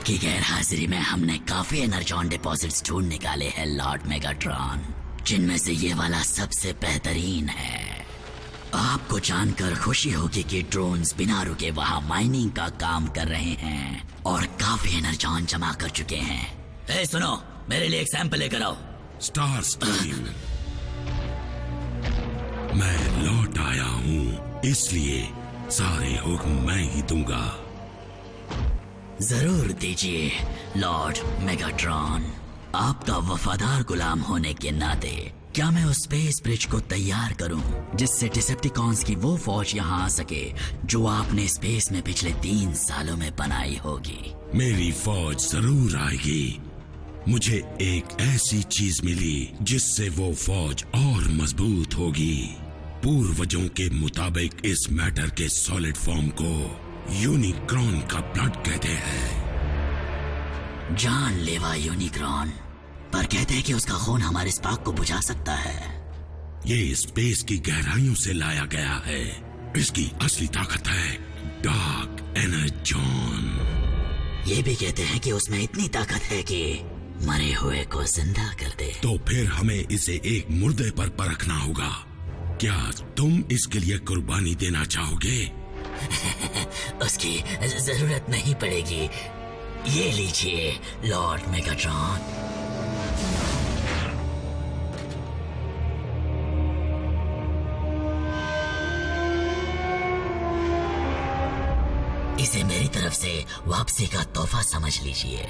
आपकी गैरहाजिरी में हमने काफी एनर्जॉन डिपॉजिट्स ढूंढ निकाले हैं लॉर्ड मेगाट्रॉन, जिनमें से ये वाला सबसे बेहतरीन है। आपको जानकर खुशी होगी कि ड्रोन्स बिना रुके वहां माइनिंग का काम कर रहे हैं और काफी एनर्जॉन जमा कर चुके हैं। ए सुनो, मेरे लिए एक सैंपल लेकर आओ। स्टार स्ट्रीम, मैं लौट आया हूँ, इसलिए सारे हुक्म मैं ही दूंगा। जरूर दीजिए लॉर्ड मेगाट्रॉन। आपका वफादार गुलाम होने के नाते क्या मैं उस स्पेस ब्रिज को तैयार करूं जिससे डिसेप्टिकॉन्स की वो फौज यहां आ सके जो आपने स्पेस में पिछले 3 सालों में बनाई होगी। मेरी फौज जरूर आएगी। मुझे एक ऐसी चीज मिली जिससे वो फौज और मजबूत होगी। पूर्वजों के मुताबिक इस मैटर के सॉलिड फॉर्म को यूनिक्रॉन का ब्लड कहते हैं। जानलेवा यूनिक्रॉन, पर कहते हैं कि उसका खून हमारे स्पार्क को बुझा सकता है। ये स्पेस की गहराइयों से लाया गया है। इसकी असली ताकत है डार्क एनर्जॉन। ये भी कहते हैं कि उसमें इतनी ताकत है कि मरे हुए को जिंदा कर दे। तो फिर हमें इसे एक मुर्दे पर परखना होगा। क्या तुम इसके लिए कुर्बानी देना चाहोगे? उसकी जरूरत नहीं पड़ेगी। ये लीजिए लॉर्ड मेगाट्रॉन। इसे मेरी तरफ से वापसी का तोहफा समझ लीजिए।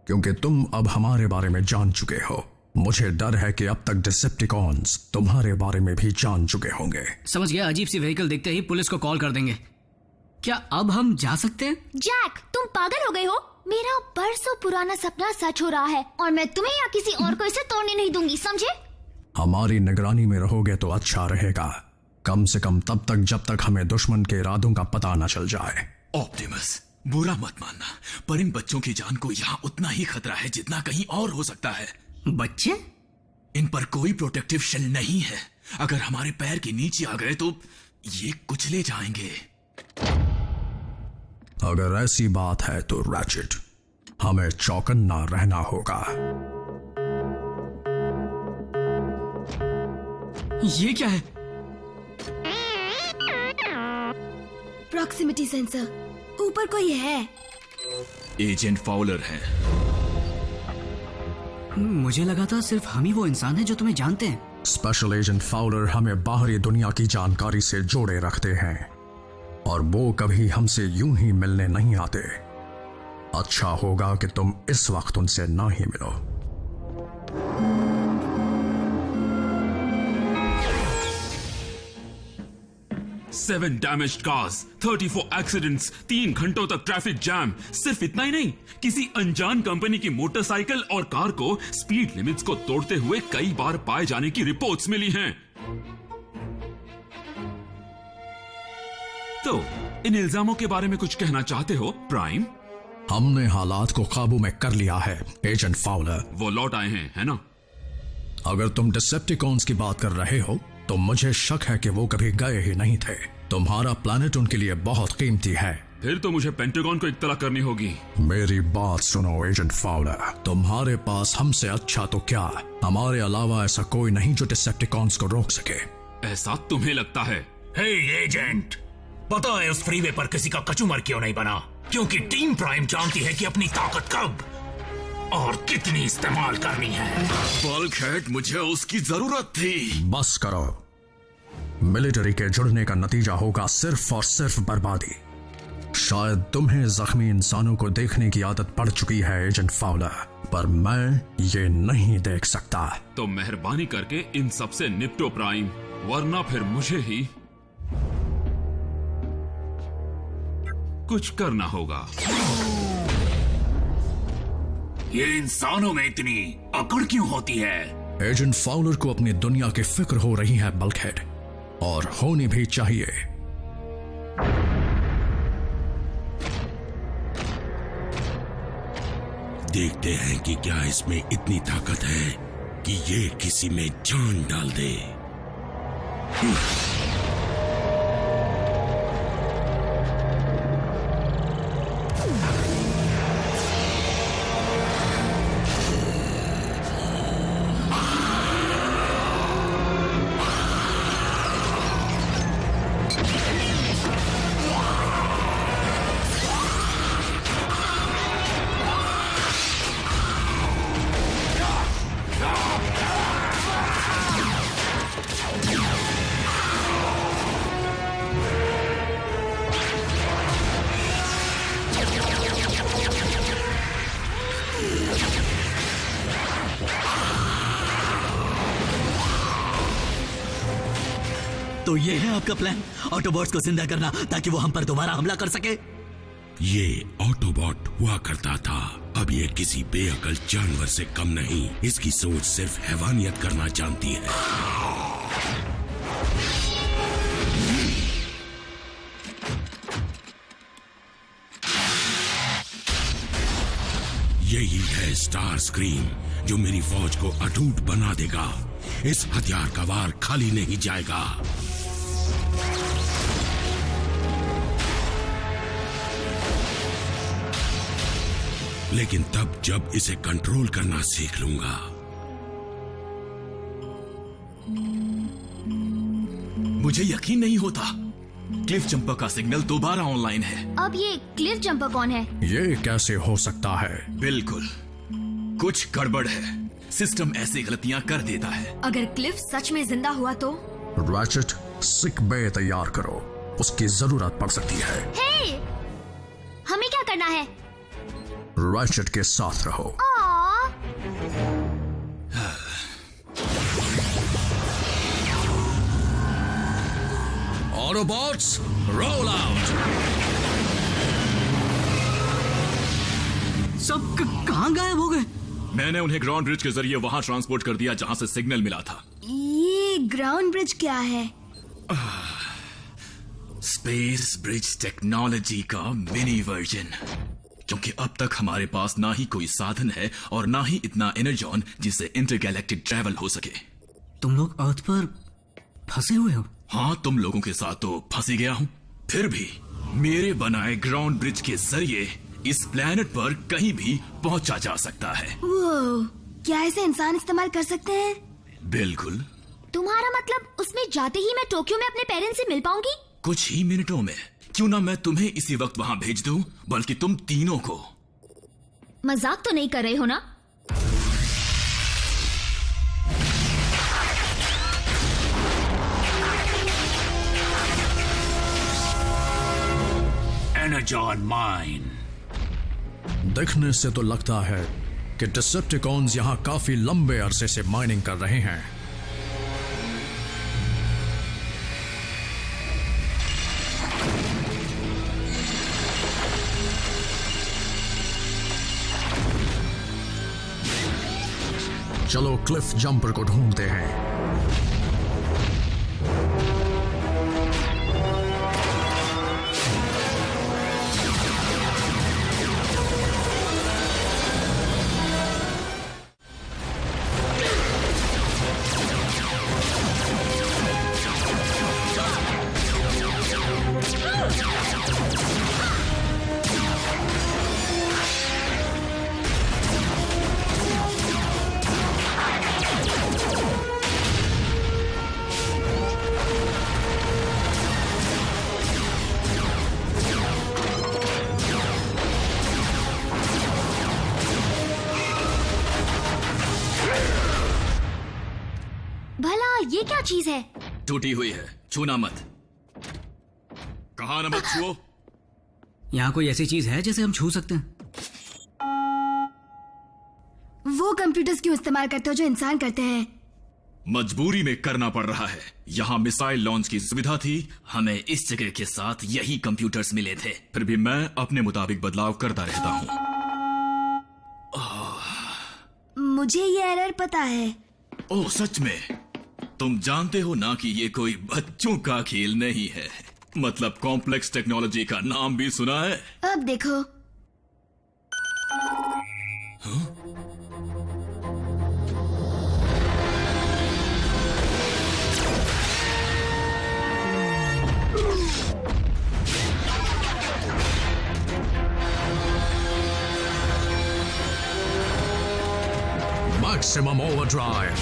क्योंकि तुम अब हमारे बारे में जान चुके हो, मुझे डर है कि अब तक डिसेप्टिकॉन्स तुम्हारे बारे में भी जान चुके होंगे। समझ गया। अजीब सी व्हीकल देखते ही पुलिस को कॉल कर देंगे। क्या अब हम जा सकते हैं? जैक, तुम पागल हो गए हो? मेरा बरसों पुराना सपना सच हो रहा है और मैं तुम्हें या किसी और को इसे तोड़ने नहीं दूंगी, समझे? हमारी निगरानी में रहोगे तो अच्छा रहेगा, कम से कम तब तक जब तक हमें दुश्मन के इरादों का पता न चल जाए। ऑप्टिमस, बुरा मत मानना, पर इन बच्चों की जान को यहाँ उतना ही खतरा है जितना कहीं और हो सकता है। बच्चे? इन पर कोई प्रोटेक्टिव शेल नहीं है। अगर हमारे पैर के नीचे आ गए तो ये कुचले जाएंगे। अगर ऐसी बात है तो रैचेट, हमें चौकन्ना रहना होगा। ये क्या है? प्रॉक्सिमिटी सेंसर, ऊपर कोई है। एजेंट फाउलर है। मुझे लगा था सिर्फ हम ही वो इंसान हैं जो तुम्हें जानते हैं। स्पेशल एजेंट फाउलर हमें बाहरी दुनिया की जानकारी से जोड़े रखते हैं और वो कभी हमसे यूं ही मिलने नहीं आते। अच्छा होगा कि तुम इस वक्त उनसे ना ही मिलो। सेवन डैमेज्ड कार्स, 34 एक्सीडेंट्स, 3 घंटों तक ट्रैफिक जैम। सिर्फ इतना ही नहीं, किसी अनजान कंपनी की मोटरसाइकिल और कार को स्पीड लिमिट्स को तोड़ते हुए कई बार पाए जाने की रिपोर्ट्स मिली हैं। तो इन इल्जामों के बारे में कुछ कहना चाहते हो प्राइम? हमने हालात को काबू में कर लिया है एजेंट फाउलर। वो लौट आए हैं, है ना? अगर तुम डिसेप्टिकॉन्स की बात कर रहे हो तो मुझे शक है कि वो कभी गए ही नहीं थे। तुम्हारा प्लैनेट उनके लिए बहुत कीमती है। फिर तो मुझे पेंटागन को इत्तला करनी होगी। मेरी बात सुनो एजेंट फाउलर, तुम्हारे पास हमसे अच्छा तो क्या, हमारे अलावा ऐसा कोई नहीं जो डिसेप्टिकॉन्स को रोक सके। ऐसा तुम्हें लगता है? हे एजेंट, पता है उस फ्रीवे पर किसी का कचूमर क्यों नहीं बना? क्योंकि टीम प्राइम जानती है कि अपनी ताकत कब और कितनी इस्तेमाल करनी है। बल्कहेड, मुझे उसकी जरूरत थी। बस करो। मिलिट्री के जुड़ने का नतीजा होगा सिर्फ और सिर्फ बर्बादी। शायद तुम्हें जख्मी इंसानों को देखने की आदत पड़ चुकी है एजेंट फाउलर, पर मैं ये नहीं देख सकता। तो मेहरबानी करके इन सब से निपटो प्राइम, वरना फिर मुझे ही कुछ करना होगा। ये इंसानों में इतनी अकड़ क्यों होती है? एजेंट फाउलर को अपनी दुनिया की फिक्र हो रही है बल्कहेड, और होनी भी चाहिए। देखते हैं कि क्या इसमें इतनी ताकत है कि ये किसी में जान डाल दे। तो ये है आपका प्लान, ऑटोबॉट्स को जिंदा करना ताकि वो हम पर दोबारा हमला कर सके? ये ऑटोबॉट हुआ करता था, अब ये किसी बेअकल जानवर से कम नहीं। इसकी सोच सिर्फ हैवानियत करना जानती है। यही है स्टार स्क्रीम जो मेरी फौज को अटूट बना देगा। इस हथियार का वार खाली नहीं जाएगा। लेकिन तब जब इसे कंट्रोल करना सीख लूंगा। मुझे यकीन नहीं होता, क्लिफ जंपर का सिग्नल दोबारा ऑनलाइन है। अब ये क्लिफ जंपर कौन है? ये कैसे हो सकता है? बिल्कुल कुछ गड़बड़ है, सिस्टम ऐसी गलतियां कर देता है। अगर क्लिफ सच में जिंदा हुआ तो? रैचेट, सिक बे तैयार करो, उसकी जरूरत पड़ सकती है। हे! हमें क्या करना है? रैचेट के साथ रहो। Autobots roll out. सब कहां गायब हो गए? मैंने उन्हें ग्राउंड ब्रिज के जरिए वहां ट्रांसपोर्ट कर दिया जहां से सिग्नल मिला था। ये ग्राउंड ब्रिज क्या है? स्पेस ब्रिज टेक्नोलॉजी का मिनी वर्जन। क्योंकि अब तक हमारे पास ना ही कोई साधन है और ना ही इतना एनर्जॉन जिससे इंटरगैलेक्टिक ट्रैवल हो सके। तुम लोग अर्थ पर फंसे हुए हो? हाँ, तुम लोगों के साथ तो फंसी गया हूँ। फिर भी मेरे बनाए ग्राउंड ब्रिज के जरिए इस प्लेनेट पर कहीं भी पहुंचा जा सकता है। वो क्या इसे इंसान इस्तेमाल कर सकते हैं? बिल्कुल। तुम्हारा मतलब उसमें जाते ही मैं टोक्यो में अपने पेरेंट्स से मिल पाऊंगी? कुछ ही मिनटों में। क्यों ना मैं तुम्हें इसी वक्त वहां भेज दूं, बल्कि तुम तीनों को। मजाक तो नहीं कर रहे हो ना? Energon mine. देखने से तो लगता है कि डिसेप्टिकॉन्स यहां काफी लंबे अरसे से माइनिंग कर रहे हैं। चलो क्लिफ जंपर को ढूंढते हैं। भला ये क्या चीज है? टूटी हुई है, छूना मत। कहा ना मत छुओ। यहाँ कोई ऐसी चीज है जिसे हम छू सकते हैं? वो कंप्यूटर्स क्यों इस्तेमाल करते हो जो इंसान करते हैं? मजबूरी में करना पड़ रहा है। यहाँ मिसाइल लॉन्च की सुविधा थी, हमें इस जगह के साथ यही कंप्यूटर्स मिले थे। फिर भी मैं अपने मुताबिक बदलाव करता रहता हूँ। मुझे ये एरर पता है। ओह सच में? तुम जानते हो ना कि ये कोई बच्चों का खेल नहीं है। मतलब कॉम्प्लेक्स टेक्नोलॉजी का नाम भी सुना है? अब देखो। Maximum overdrive.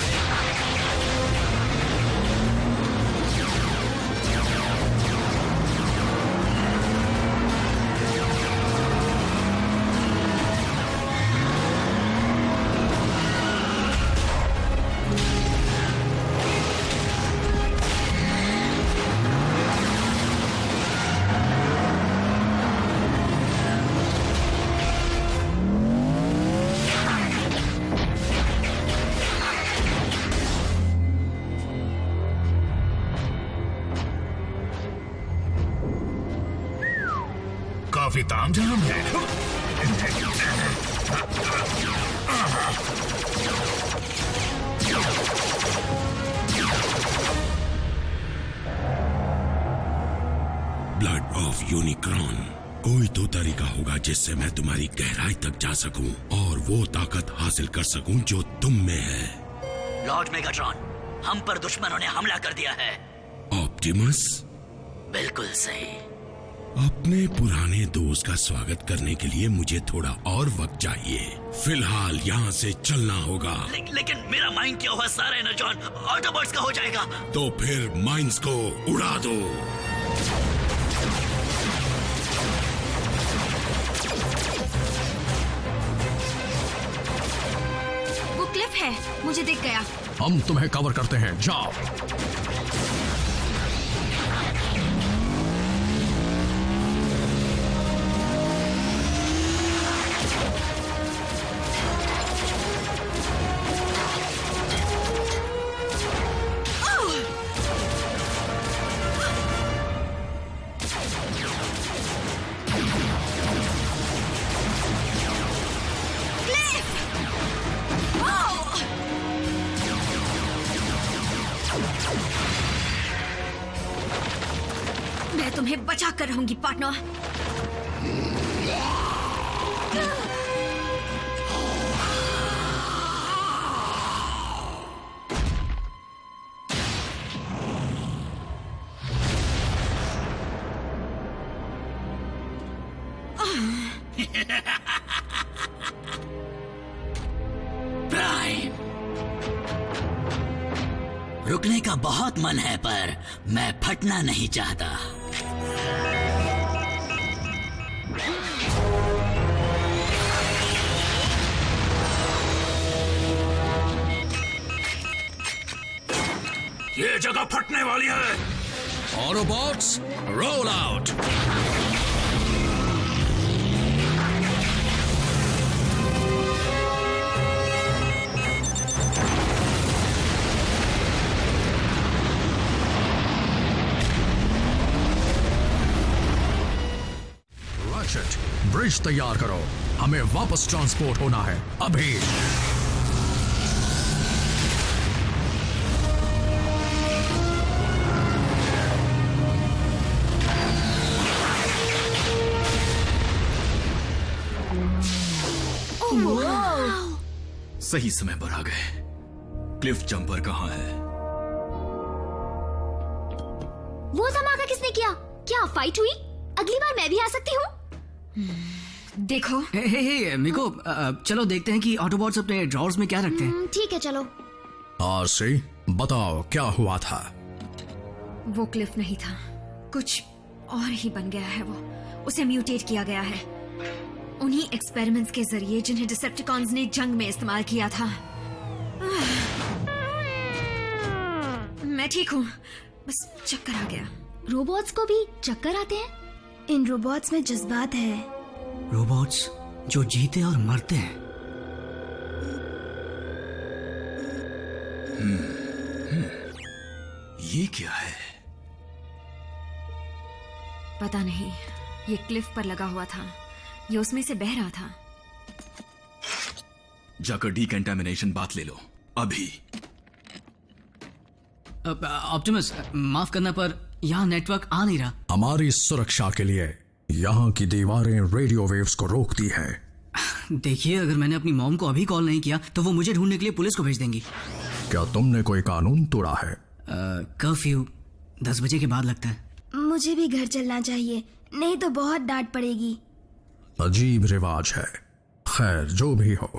काफी तामझाम है। Blood of Unicorn. कोई तो तरीका होगा जिससे मैं तुम्हारी गहराई तक जा सकूं और वो ताकत हासिल कर सकूं जो तुम में है। लॉर्ड मेगाट्रॉन, हम पर दुश्मनों ने हमला कर दिया है। ऑप्टिमस? बिल्कुल सही। अपने पुराने दोस्त का स्वागत करने के लिए मुझे थोड़ा और वक्त चाहिए। फिलहाल यहाँ से चलना होगा। लेकिन मेरा माइंड क्या हुआ? सारा एनर्जॉन ऑटोबॉट्स का हो जाएगा। तो फिर माइंस को उड़ा दो। वो क्लिफ है, मुझे दिख गया। हम तुम्हें कवर करते हैं, जाओ। मैं तुम्हें बचा कर रहूंगी पार्टनर। प्राइम, रुकने का बहुत मन है पर मैं फटना नहीं चाहता। ये जगह फटने वाली है। Autobots, roll out. ब्रिज तैयार करो, हमें वापस ट्रांसपोर्ट होना है अभी। सही समय पर आ गए। क्लिफ जंपर कहाँ है? वो धमाका किसने किया? क्या फाइट हुई? अगली बार मैं भी आ सकती हूँ? देखो। हे मिको, चलो देखते हैं कि ऑटोबॉट्स अपने ड्रॉर्स में क्या रखते हैं। ठीक है, चलो। आरसी, बताओ क्या हुआ था? वो क्लिफ नहीं था, कुछ और ही बन गया है। वो उसे म्यूटेट किया गया है उन्हीं एक्सपेरिमेंट्स के जरिए जिन्हें डिसेप्टिकॉन्स ने जंग में इस्तेमाल किया था। मैं ठीक हूँ, बस चक्कर आ गया। रोबोट्स को भी चक्कर आते हैं? इन रोबोट्स में जज्बात है। रोबोट्स जो जीते और मरते हैं। ये क्या है? पता नहीं, ये क्लिफ पर लगा हुआ था, ये उसमें से बह रहा था। जाकर डीकंटामिनेशन बात ले लो अभी। ऑप्टिमस, माफ करना पर यहाँ नेटवर्क आ नहीं रहा। हमारी सुरक्षा के लिए यहाँ की दीवारें रेडियो वेव्स को रोकती है। देखिए, अगर मैंने अपनी मॉम को अभी कॉल नहीं किया तो वो मुझे ढूंढने के लिए पुलिस को भेज देंगी। क्या तुमने कोई कानून तोड़ा है? कर्फ्यू 10 बजे के बाद लगता है। मुझे भी घर चलना चाहिए, नहीं तो बहुत डांट पड़ेगी। अजीब रिवाज है। खैर, जो भी हो,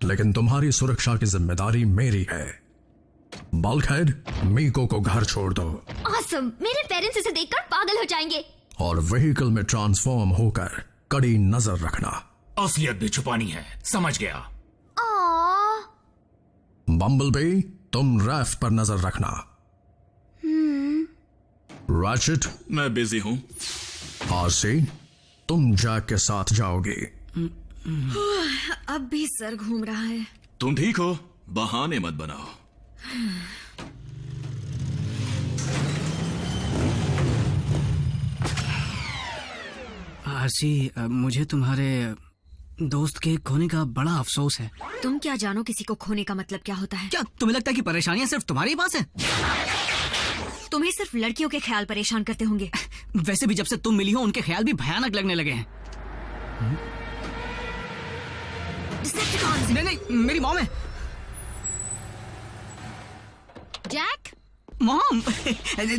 लेकिन तुम्हारी सुरक्षा की जिम्मेदारी मेरी है। बल्कहेड, मीको को घर छोड़ दो ऑसम, मेरे पेरेंट्स इसे देखकर पागल हो जाएंगे। और व्हीकल में ट्रांसफॉर्म होकर कड़ी नजर रखना। असलियत भी छुपानी है, समझ गया। बम्बलबी, तुम रैफ पर नजर रखना। रैचेट, मैं बिजी हूं। आरसी, तुम जैक के साथ जाओगी। अब भी सर घूम रहा है। तुम ठीक हो? बहाने मत बनाओ। आरसी, मुझे तुम्हारे दोस्त के खोने का बड़ा अफसोस है। तुम क्या जानो किसी को खोने का मतलब क्या होता है? क्या तुम्हें लगता है कि परेशानियां सिर्फ तुम्हारे पास है? तुम्हें सिर्फ लड़कियों के ख्याल परेशान करते होंगे। वैसे भी जब से तुम मिली हो उनके ख्याल भी भयानक लगने लगे हैं। नहीं, मेरी मॉम है। जैक, मॉम,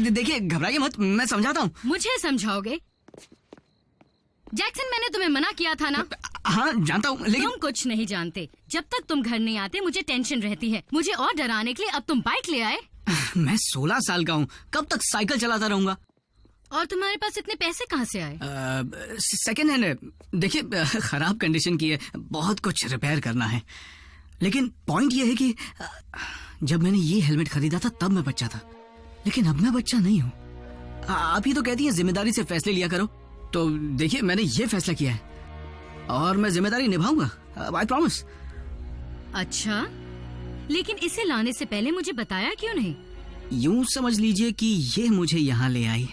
देखिए घबराइए मत, मैं समझाता हूँ। मुझे समझाओगे? जैक्सन, मैंने तुम्हें मना किया था ना। हाँ जानता हूँ, लेकिन तुम कुछ नहीं जानते। जब तक तुम घर नहीं आते मुझे टेंशन रहती है। मुझे और डराने के लिए अब तुम बाइक ले आए। मैं 16 साल का हूँ, कब तक साइकिल चलाता रहूंगा? और तुम्हारे पास इतने पैसे कहाँ से आए? सेकेंड हैंड है। देखिए खराब कंडीशन की है, बहुत कुछ रिपेयर करना है। लेकिन पॉइंट ये है कि जब मैंने ये हेलमेट खरीदा था तब मैं बच्चा था, लेकिन अब मैं बच्चा नहीं हूँ। आप ही तो कहती हैं जिम्मेदारी से फैसले लिया करो, तो देखिए मैंने ये फैसला किया है और मैं जिम्मेदारी निभाऊंगा, आई प्रॉमिस। अच्छा, लेकिन इसे लाने से पहले मुझे बताया क्यों नहीं? यूं समझ लीजिए कि ये मुझे यहाँ ले आई।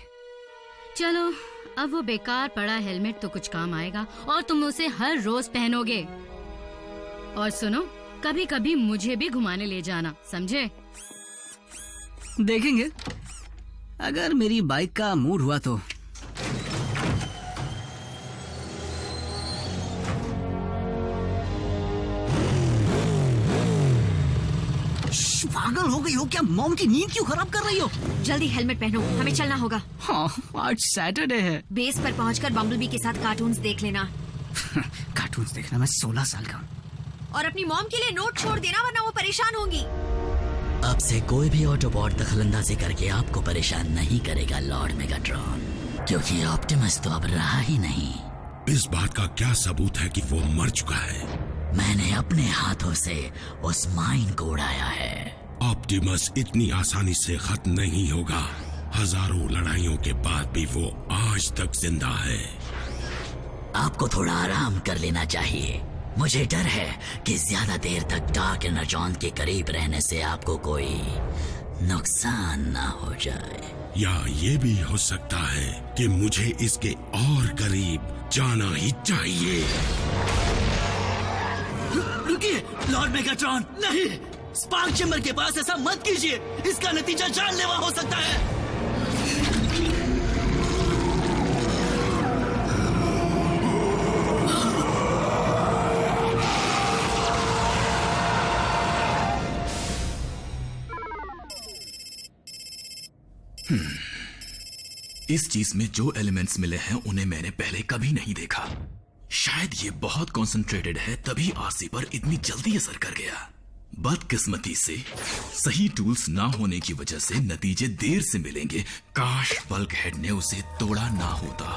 चलो, अब वो बेकार पड़ा हेलमेट तो कुछ काम आएगा और तुम उसे हर रोज पहनोगे। और सुनो, कभी कभी मुझे भी घुमाने ले जाना, समझे? देखेंगे, अगर मेरी बाइक का मूड हुआ तो। पागल हो गई हो क्या? मॉम की नींद क्यों खराब कर रही हो? जल्दी हेलमेट पहनो, हमें चलना होगा। हाँ, आज सैटरडे है। बेस पर पहुंचकर बम्बलबी के साथ कार्टून्स देख लेना। कार्टून्स देखना? मैं 16 साल का हूँ। और अपनी मॉम के लिए नोट छोड़ देना, वरना वो परेशान होंगी। अब से कोई भी ऑटोबॉट दखलंदाजी करके आपको परेशान नहीं करेगा लॉर्ड मेगाट्रॉन, क्योंकि ऑप्टिमस तो अब रहा ही नहीं। इस बात का क्या सबूत है कि वो मर चुका है? मैंने अपने हाथों से उस माइन को उड़ाया है। ऑप्टिमस इतनी आसानी से खत्म नहीं होगा। हजारों लड़ाइयों के बाद भी वो आज तक जिंदा है। आपको थोड़ा आराम कर लेना चाहिए। मुझे डर है कि ज्यादा देर तक डार्क एनर्जॉन के करीब रहने से आपको कोई नुकसान ना हो जाए। या ये भी हो सकता है कि मुझे इसके और करीब जाना ही चाहिए। रुकिए लॉर्ड मेगाट्रॉन, नहीं! स्पार्क चैम्बर के पास ऐसा मत कीजिए, इसका नतीजा जानलेवा हो सकता है। इस चीज में जो एलिमेंट्स मिले हैं उन्हें मैंने पहले कभी नहीं देखा। शायद ये बहुत कंसंट्रेटेड है, तभी आरसी पर इतनी जल्दी असर कर गया। बदकिस्मती से सही टूल्स ना होने की वजह से नतीजे देर से मिलेंगे। काश बल्कहेड ने उसे तोड़ा ना होता।